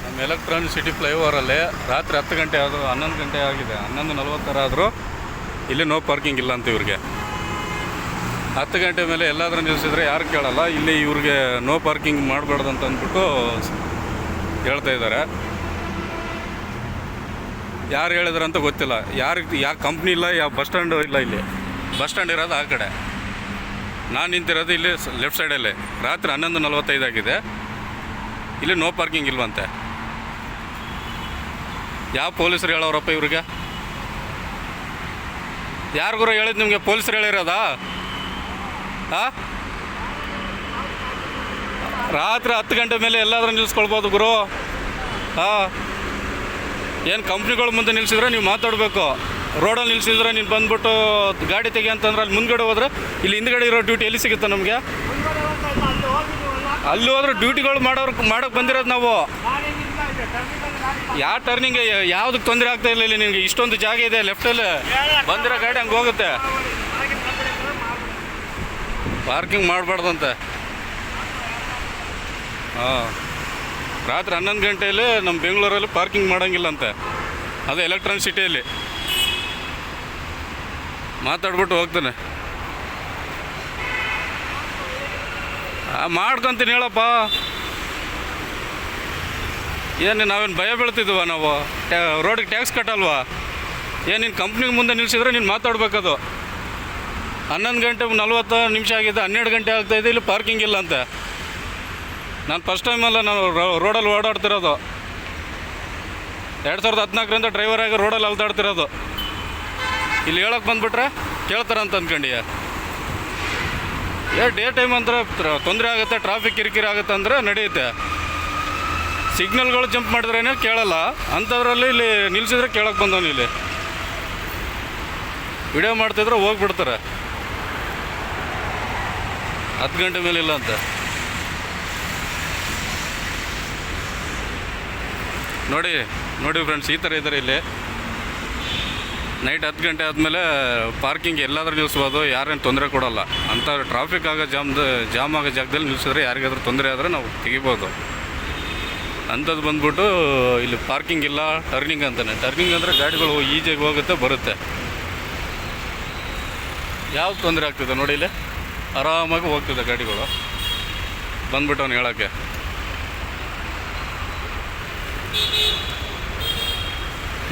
ನಮ್ಮ electronic city ಫ್ಲೈಓವರಲ್ಲಿ ರಾತ್ರಿ 10 ಗಂಟೆ ಆದರೂ 11 ಗಂಟೆ ಆಗಿದೆ, 11:40 ಆದರೂ ಇಲ್ಲಿ ನೋ ಪಾರ್ಕಿಂಗ್ ಇಲ್ಲ ಅಂತ ಇವ್ರಿಗೆ. 10 ಗಂಟೆ ಮೇಲೆ ಎಲ್ಲಾದರೂ ನಿಲ್ಲಿಸಿದ್ರೆ ಯಾರು ಕೇಳಲ್ಲ. ಇಲ್ಲಿ ಇವ್ರಿಗೆ ನೋ ಪಾರ್ಕಿಂಗ್ ಮಾಡಬಾರ್ದು ಅಂತ ಅಂದ್ಬಿಟ್ಟು ಹೇಳ್ತಾ ಇದ್ದಾರೆ. ಯಾರು ಹೇಳಿದ್ರು ಅಂತ ಗೊತ್ತಿಲ್ಲ. ಯಾವ ಕಂಪ್ನಿ ಇಲ್ಲ, ಯಾವ ಬಸ್ ಸ್ಟ್ಯಾಂಡು ಇಲ್ಲ. ಇಲ್ಲಿ ಬಸ್ ಸ್ಟ್ಯಾಂಡ್ ಇರೋದು ಆ ಕಡೆ, ನಾನು ನಿಂತಿರೋದು ಇಲ್ಲಿ ಲೆಫ್ಟ್ ಸೈಡಲ್ಲೇ. ರಾತ್ರಿ 11:45 ಆಗಿದೆ, ಇಲ್ಲಿ ನೋ ಪಾರ್ಕಿಂಗ್ ಇಲ್ವಂತೆ. ಯಾವ ಪೊಲೀಸರು ಹೇಳೋರಪ್ಪ ಇವ್ರಿಗೆ? ಯಾರಿಗೂ ಹೇಳಿದ್ದು ನಿಮಗೆ? ಪೊಲೀಸರು ಹೇಳಿರೋದಾ? ಹಾಂ, ರಾತ್ರಿ 10 ಗಂಟೆ ಮೇಲೆ ಎಲ್ಲಾದರೂ ನಿಲ್ಲಿಸ್ಕೊಳ್ಬೋದು ಗುರು. ಹಾಂ, ಏನು ಕಂಪ್ನಿಗಳ ಮುಂದೆ ನಿಲ್ಲಿಸಿದ್ರೆ ನೀವು ಮಾತಾಡಬೇಕು. ರೋಡಲ್ಲಿ ನಿಲ್ಲಿಸಿದ್ರೆ ನೀನು ಬಂದ್ಬಿಟ್ಟು ಗಾಡಿ ತೆಗಿ ಅಂತಂದ್ರೆ ಅಲ್ಲಿ ಮುಂದ್ಗಡೆ ಹೋದ್ರೆ ಇಲ್ಲಿ ಹಿಂದ್ಗಡೆ ಇರೋ ಡ್ಯೂಟಿ ಎಲ್ಲಿ ಸಿಗುತ್ತೆ ನಮಗೆ? ಅಲ್ಲಿ ಹೋದ್ರೆ ಡ್ಯೂಟಿಗಳು ಮಾಡೋಕ್ಕೆ ಬಂದಿರೋದು ನಾವು. ಯಾವ ಟರ್ನಿಂಗ್ ಯಾವುದಕ್ಕೆ ತೊಂದರೆ ಆಗ್ತಾ ಇಲ್ಲ ಇಲ್ಲಿ ನಿನಗೆ? ಇಷ್ಟೊಂದು ಜಾಗ ಇದೆ, ಲೆಫ್ಟಲ್ಲಿ ಬಂದಿರೋ ಗಾಡಿ ಹಂಗೆ ಹೋಗುತ್ತೆ. ಪಾರ್ಕಿಂಗ್ ಮಾಡಬಾರ್ದಂತೆ. ಹಾಂ, ರಾತ್ರಿ 11 ಗಂಟೆಯಲ್ಲಿ ನಮ್ಮ ಬೆಂಗಳೂರಲ್ಲಿ ಪಾರ್ಕಿಂಗ್ ಮಾಡೋಂಗಿಲ್ಲ ಅಂತೆ. ಅದು ಎಲೆಕ್ಟ್ರಾನಿಕ್ ಸಿಟಿಯಲ್ಲಿ. ಮಾತಾಡ್ಬಿಟ್ಟು ಹೋಗ್ತಾನೆ. ಮಾಡ್ಕೊಂತೀನಿ ಹೇಳಪ್ಪ. ಏನು ನಾವೇನು ಭಯ ಬೀಳ್ತಿದ್ವ? ನಾವು ರೋಡಿಗೆ ಟ್ಯಾಕ್ಸ್ ಕಟ್ಟಲ್ವಾ? ಏನು ನೀನು ಕಂಪ್ನಿಗೆ ಮುಂದೆ ನಿಲ್ಲಿಸಿದ್ರೆ ನೀನು ಮಾತಾಡ್ಬೇಕದು. 11:40 ಆಗಿದೆ, 12 ಗಂಟೆ ಆಗ್ತಾಯಿದೆ, ಇಲ್ಲಿ ಪಾರ್ಕಿಂಗ್ ಇಲ್ಲ ಅಂತೆ. ನಾನು ಫಸ್ಟ್ ಟೈಮಲ್ಲ ನಾನು ರೋಡಲ್ಲಿ ಓಡಾಡ್ತಿರೋದು. 2014ರಿಂದ ಡ್ರೈವರ್ ಆಗಿ ರೋಡಲ್ಲಿ ಅಲ್ದಾಡ್ತಿರೋದು. ಇಲ್ಲಿ ಹೇಳೋಕ್ಕೆ ಬಂದುಬಿಟ್ರೆ ಕೇಳ್ತಾರಂತ ಅಂದ್ಕೊಂಡಿಯ? ಡೇ ಟೈಮ್ ಅಂದರೆ ತೊಂದರೆ ಆಗುತ್ತೆ, ಟ್ರಾಫಿಕ್ ಕಿರಿಕಿರಿ ಆಗುತ್ತೆ ಅಂದರೆ ನಡೆಯುತ್ತೆ. ಸಿಗ್ನಲ್ಗಳು ಜಂಪ್ ಮಾಡಿದ್ರೇ ಕೇಳಲ್ಲ, ಅಂಥದ್ರಲ್ಲಿ ಇಲ್ಲಿ ನಿಲ್ಲಿಸಿದ್ರೆ ಕೇಳೋಕ್ಕೆ ಬಂದವನು. ಇಲ್ಲಿ ವಿಡಿಯೋ ಮಾಡ್ತಿದ್ರೆ ಹೋಗ್ಬಿಡ್ತಾರೆ. 10 ಗಂಟೆ ಮೇಲೆ ಇಲ್ಲ ಅಂತ. ನೋಡಿ ಫ್ರೆಂಡ್ಸ್, ಈ ಥರ ಇದ್ದಾರೆ ಇಲ್ಲಿ. ನೈಟ್ 10 ಗಂಟೆ ಆದಮೇಲೆ ಪಾರ್ಕಿಂಗ್ ಎಲ್ಲಾದರೂ ನಿಲ್ಲಿಸ್ಬೋದು, ಯಾರೇನು ತೊಂದರೆ ಕೊಡೋಲ್ಲ. ಅಂಥ ಟ್ರಾಫಿಕ್ ಆಗೋ ಜಾಮ್ ಆಗೋ ಜಾಗದಲ್ಲಿ ನಿಲ್ಲಿಸಿದ್ರೆ ಯಾರಿಗಾದ್ರೂ ತೊಂದರೆ ಆದರೆ ನಾವು ತೆಗಿಬೋದು. ಅಂಥದ್ದು ಬಂದ್ಬಿಟ್ಟು ಇಲ್ಲಿ ಪಾರ್ಕಿಂಗ್ ಇಲ್ಲ, ಟರ್ನಿಂಗ್ ಅಂತಾನೆ. ಟರ್ನಿಂಗ್ ಅಂದರೆ ಗಾಡಿಗಳು ಈಜಿಯಾಗಿ ಹೋಗುತ್ತೆ ಬರುತ್ತೆ. ಯಾವ್ದು ತೊಂದರೆ ಆಗ್ತಿದೆ ನೋಡಿ, ಇಲ್ಲಿ ಆರಾಮಾಗಿ ಹೋಗ್ತಿದೆ ಗಾಡಿಗಳು. ಬಂದ್ಬಿಟ್ಟು ಅವ್ನು ಹೇಳೋಕ್ಕೆ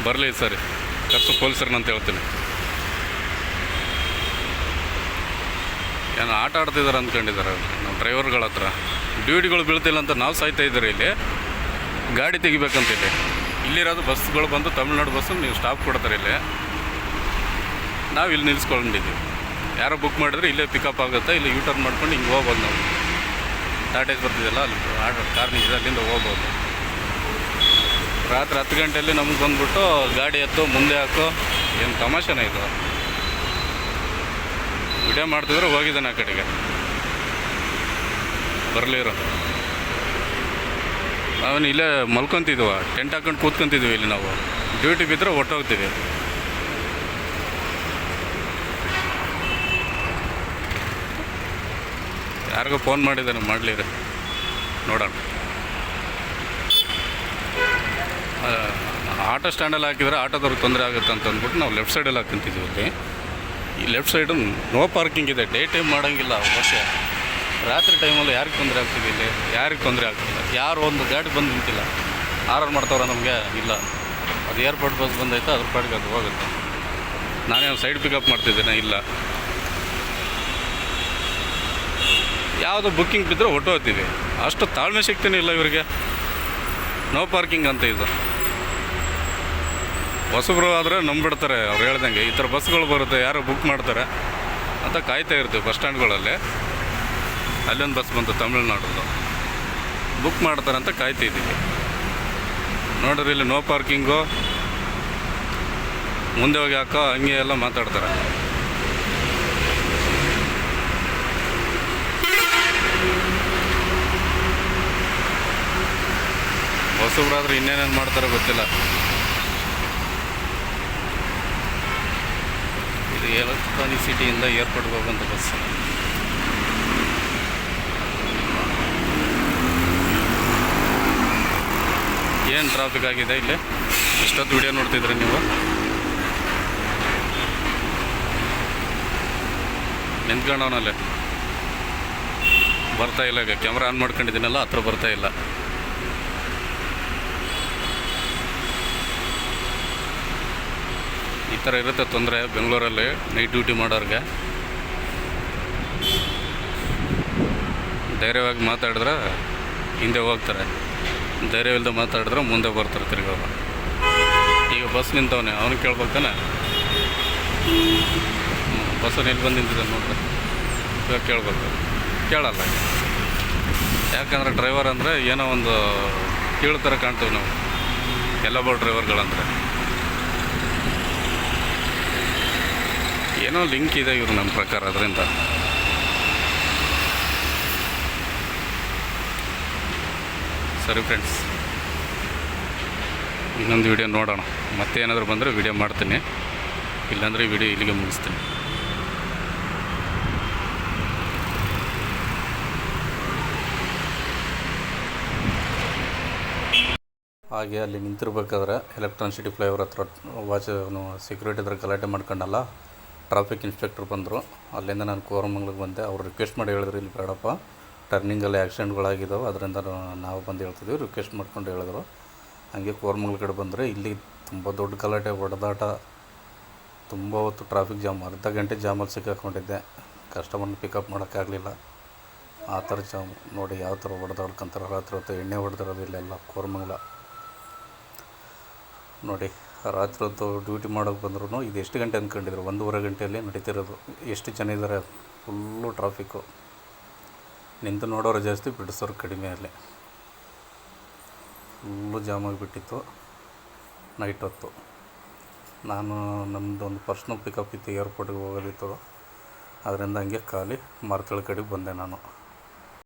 ಬರಲಿ ಸರಿ, ಕರ್ಸು ಪೊಲೀಸರನ್ನ ಅಂತ ಹೇಳ್ತೀನಿ. ಏನು ಆಟ ಆಡ್ತಿದ್ದಾರೆ ಅಂದ್ಕೊಂಡಿದ್ದಾರೆ ನಮ್ಮ ಡ್ರೈವರ್ಗಳ ಹತ್ರ. ಡ್ಯೂಟಿಗಳು ಬೀಳ್ತಿಲ್ಲ ಅಂತ ನಾವು ಸಾಯ್ತಾ ಇದ್ದೀರಿ. ಇಲ್ಲಿ ಗಾಡಿ ತೆಗಿಬೇಕಂತ ಇಲ್ಲಿರೋದು ಬಸ್ಗಳು ಬಂದು ತಮಿಳ್ನಾಡು ಬಸ್ಸು ನೀವು ಸ್ಟಾಪ್ ಕೊಡ್ತಾರೆ. ಇಲ್ಲಿ ನಾವು ಇಲ್ಲಿ ನಿಲ್ಲಿಸ್ಕೊಂಡಿದ್ದೀವಿ. ಯಾರೋ ಬುಕ್ ಮಾಡಿದ್ರೆ ಇಲ್ಲೇ ಪಿಕಪ್ ಆಗುತ್ತೆ. ಇಲ್ಲಿ ಯೂಟರ್ನ್ ಮಾಡ್ಕೊಂಡು ಹಿಂಗೆ ಹೋಗ್ಬೋದು. ನಾವು ಟಾಟೇಜ್ ಬರ್ತಿದ್ದಲ್ಲ, ಅಲ್ಲಿ ಕಾರ್ ನಿಂತಿದೆ, ಅಲ್ಲಿಂದ ಹೋಗ್ಬೋದು. ರಾತ್ರಿ 10 ಗಂಟೆಯಲ್ಲಿ ನಮ್ಗೆ ಬಂದ್ಬಿಟ್ಟು ಗಾಡಿ ಎತ್ತು ಮುಂದೆ ಹಾಕು. ಏನು ತಮಾಷೆನೇ ಇದು? ವಿಡಿಯೋ ಮಾಡ್ತಿದ್ರೆ ಹೋಗಿದ್ದಾನೆ ಆ ಕಡೆಗೆ. ಬರಲಿರೋ ಅವನು ಇಲ್ಲೇ ಮಲ್ಕೊತಿದ್ವ, ಟೆಂಟ್ ಹಾಕೊಂಡು ಕೂತ್ಕೊತಿದ್ವಿ. ಇಲ್ಲಿ ನಾವು ಡ್ಯೂಟಿ ಬಿದ್ದರೆ ಹೊಟ್ಟೋಗ್ತೀವಿ. ಯಾರಿಗೋ ಫೋನ್ ಮಾಡಿದ್ದಾನೆ, ಮಾಡಲಿರಿ ನೋಡೋಣ. ಆಟೋ ಸ್ಟ್ಯಾಂಡಲ್ಲಿ ಹಾಕಿದರೆ ಆಟೋದವ್ರಿಗೆ ತೊಂದರೆ ಆಗುತ್ತೆ ಅಂತ ಅಂದ್ಬಿಟ್ಟು ನಾವು ಲೆಫ್ಟ್ ಸೈಡಲ್ಲಿ ಹಾಕ್ಕೊಂತಿದ್ವಿ. ಇಲ್ಲಿ ಈ ಲೆಫ್ಟ್ ಸೈಡು ನೋ ಪಾರ್ಕಿಂಗ್ ಇದೆ. ಡೇ ಟೈಮ್ ಮಾಡೋಂಗಿಲ್ಲ. ವರ್ಷ ರಾತ್ರಿ ಟೈಮಲ್ಲಿ ಯಾರಿಗೆ ತೊಂದರೆ ಆಗ್ತಿದೆ? ಇಲ್ಲಿ ಯಾರಿಗೆ ತೊಂದರೆ ಆಗ್ತಿಲ್ಲ. ಯಾರು ಒಂದು ಗಾಡಿ ಬಂದು ನಿಂತಿಲ್ಲ. ಆರ್ಡರ್ ಮಾಡ್ತಾವ್ರ ನಮಗೆ ಇಲ್ಲ. ಅದು ಏರ್ಪೋರ್ಟ್ ಬಸ್ ಬಂದೈತೆ, ಅದ್ರ ಪಾಡಿಗೆ ಅದು ಹೋಗುತ್ತೆ. ನಾನೇ ಸೈಡ್ ಪಿಕಪ್ ಮಾಡ್ತಿದ್ದೇನೆ. ಇಲ್ಲ, ಯಾವುದೋ ಬುಕ್ಕಿಂಗ್ ಬಿದ್ದರೆ ಹೊಟ್ಟೋಗ್ತೀವಿ. ಅಷ್ಟು ತಾಳ್ಮೆ ಸಿಗ್ತೀನಿ ಇಲ್ಲ ಇವರಿಗೆ. ನೋ ಪಾರ್ಕಿಂಗ್ ಅಂತ ಇದು. ಹೊಸಬ್ರು ಆದರೆ ನಂಬಿಡ್ತಾರೆ ಅವ್ರು ಹೇಳ್ದಂಗೆ. ಈ ಥರ ಬಸ್ಗಳು ಬರುತ್ತೆ, ಯಾರೋ ಬುಕ್ ಮಾಡ್ತಾರೆ ಅಂತ ಕಾಯ್ತಾ ಇರ್ತೀವಿ ಬಸ್ ಸ್ಟ್ಯಾಂಡ್ಗಳಲ್ಲಿ. ಅಲ್ಲೊಂದು ಬಸ್ ಬಂತು ತಮಿಳ್ನಾಡಲ್ಲಿ, ಬುಕ್ ಮಾಡ್ತಾರೆ ಅಂತ ಕಾಯ್ತಿದ್ದೀವಿ. ನೋಡ್ರಿ, ಇಲ್ಲಿ ನೋ ಪಾರ್ಕಿಂಗು, ಮುಂದೆ ಹೋಗಿ ಹಾಕೋ, ಹಂಗೆ ಎಲ್ಲ ಮಾತಾಡ್ತಾರೆ. ಹೊಸಬ್ರಾದ್ರೆ ಇನ್ನೇನೇನು ಮಾಡ್ತಾರೋ ಗೊತ್ತಿಲ್ಲ. ಇದು ಎಲೆಕ್ಟ್ರಾನಿಕ್ ಸಿಟಿಯಿಂದ ಏರ್ಪೋರ್ಟ್ಗೆ ಹೋಗುವಂಥ ಬಸ್. ಏನು ಟ್ರಾಫಿಕ್ ಆಗಿದೆ ಇಲ್ಲಿ. ಇಷ್ಟೊತ್ತು ವಿಡಿಯೋ ನೋಡ್ತಿದ್ರಿ ನೀವು. ನಿಂತ್ಕೊಂಡವನಲ್ಲಿ ಬರ್ತಾ ಇಲ್ಲ. ಈಗ ಕ್ಯಾಮ್ರಾ ಆನ್ ಮಾಡ್ಕೊಂಡಿದ್ದೀನಲ್ಲ, ಹತ್ರ ಬರ್ತಾ ಇಲ್ಲ. ಈ ಥರ ಇರುತ್ತೆ ತೊಂದರೆ ಬೆಂಗಳೂರಲ್ಲಿ ನೈಟ್ ಡ್ಯೂಟಿ ಮಾಡೋರಿಗೆ. ಧೈರ್ಯವಾಗಿ ಮಾತಾಡಿದ್ರೆ ಹಿಂದೆ ಹೋಗ್ತಾರೆ, ಧೈರ್ಯವಿಲ್ಲದೆ ಮಾತಾಡಿದ್ರೆ ಮುಂದೆ ಬರ್ತಾರೆ ತಿರ್ಗೋರು. ಈಗ ಬಸ್ ನಿಂತವನೆ, ಅವನು ಕೇಳ್ಬೇಕಾನೆ. ಬಸ್ಸನ್ನು ಎಲ್ಲಿ ಬಂದು ನಿಂತಿದ್ದಾನೆ ನೋಡ್ರಿ, ಇವಾಗ ಕೇಳ್ಬೇಕು. ಕೇಳಲ್ಲ. ಯಾಕಂದರೆ ಡ್ರೈವರ್ ಅಂದರೆ ಏನೋ ಒಂದು ಕೀಳು ಥರ ಕಾಣ್ತೀವಿ ನಾವು ಎಲ್ಲೊಬ್ಬ ಡ್ರೈವರ್ಗಳಂದರೆ. ಏನೋ ಲಿಂಕ್ ಇದೆ ಇವರು ನಮ್ಮ ಪ್ರಕಾರ ಅದರಿಂದ. ಸರಿ ಫ್ರೆಂಡ್ಸ್, ಇನ್ನೊಂದು ವಿಡಿಯೋ ನೋಡೋಣ. ಮತ್ತೆ ಏನಾದರೂ ಬಂದರೆ ವಿಡಿಯೋ ಮಾಡ್ತೀನಿ, ಇಲ್ಲಾಂದರೆ ವಿಡಿಯೋ ಇಲ್ಲಿಗೆ ಮುಗಿಸ್ತೀನಿ. ಹಾಗೆ ಅಲ್ಲಿ ನಿಂತಿರ್ಬೇಕಾದ್ರೆ ಎಲೆಕ್ಟ್ರಾನಿಕ್ ಸಿಟಿ ಫ್ಲೈಓವರ್ ಹತ್ರ ಸೆಕ್ಯೂರಿಟಿ ಹತ್ರ ಗಲಾಟೆ ಮಾಡ್ಕೊಂಡಲ್ಲ, ಟ್ರಾಫಿಕ್ ಇನ್ಸ್ಪೆಕ್ಟರ್ ಬಂದರು. ಅಲ್ಲಿಂದ ನಾನು ಕೋರಮಂಗ್ಲಿಗೆ ಬಂದೆ. ಅವ್ರು ರಿಕ್ವೆಸ್ಟ್ ಮಾಡಿ ಹೇಳಿದ್ರು, ಇಲ್ಲಿ ಬೇಡಪ್ಪ, ಟರ್ನಿಂಗಲ್ಲಿ ಆಕ್ಸಿಡೆಂಟ್ಗಳಾಗಿದ್ದಾವೆ, ಅದರಿಂದ ನಾವು ಬಂದು ಹೇಳ್ತಿದ್ವಿ, ರಿಕ್ವೆಸ್ಟ್ ಮಾಡ್ಕೊಂಡು ಹೇಳಿದ್ರು. ಹಾಗೆ ಕೋರಮಂಗ್ಲ ಕಡೆ ಬಂದರೆ ಇಲ್ಲಿ ತುಂಬ ದೊಡ್ಡ ಗಲಾಟೆ, ಹೊಡೆದಾಟ, ತುಂಬ ಹೊತ್ತು ಟ್ರಾಫಿಕ್ ಜಾಮ್. ಅರ್ಧ ಗಂಟೆ ಜಾಮಲ್ಲಿ ಸಿಕ್ಕಾಕೊಂಡಿದ್ದೆ. ಕಸ್ಟಮರ್ನ ಪಿಕಪ್ ಮಾಡೋಕ್ಕಾಗಲಿಲ್ಲ. ಆ ಥರ ಜಾಮ್ ನೋಡಿ, ಯಾವ ಥರ ಹೊಡೆದಾಡ್ಕೊಂತಾರೆ. ರಾತ್ರಿ ಹೊತ್ತು ಎಣ್ಣೆ ಹೊಡೆದಿರೋದು ಇಲ್ಲೆಲ್ಲ ಕೋರಮಂಗ್ಲ ನೋಡಿ. ರಾತ್ರಿ ಹೊತ್ತು ಡ್ಯೂಟಿ ಮಾಡೋಕ್ಕೆ ಬಂದ್ರು ಇದು ಎಷ್ಟು ಗಂಟೆ ಅಂದ್ಕೊಂಡಿದ್ರು, 1.5 ಗಂಟೆಯಲ್ಲಿ ನಡೀತಿರೋದು. ಎಷ್ಟು ಜನ ಇದ್ದಾರೆ, ಫುಲ್ಲು ಟ್ರಾಫಿಕ್ಕು. ನಿಂತು ನೋಡೋರು ಜಾಸ್ತಿ, ಬಿಡಿಸೋರು ಕಡಿಮೆ. ಅಲ್ಲಿ ಫುಲ್ಲು ಜಾಮಾಗಿಬಿಟ್ಟಿತ್ತು ನೈಟ್ ಹೊತ್ತು. ನಾನು ನಮ್ಮದೊಂದು ಪರ್ಸ್ನಲ್ ಪಿಕಪ್ ಇತ್ತು, ಏರ್ಪೋರ್ಟಿಗೆ ಹೋಗೋದಿತ್ತು. ಅದರಿಂದ ಹಂಗೆ ಖಾಲಿ ಮಾರ್ತಳ ಕಡೆಗೆ ಬಂದೆ ನಾನು.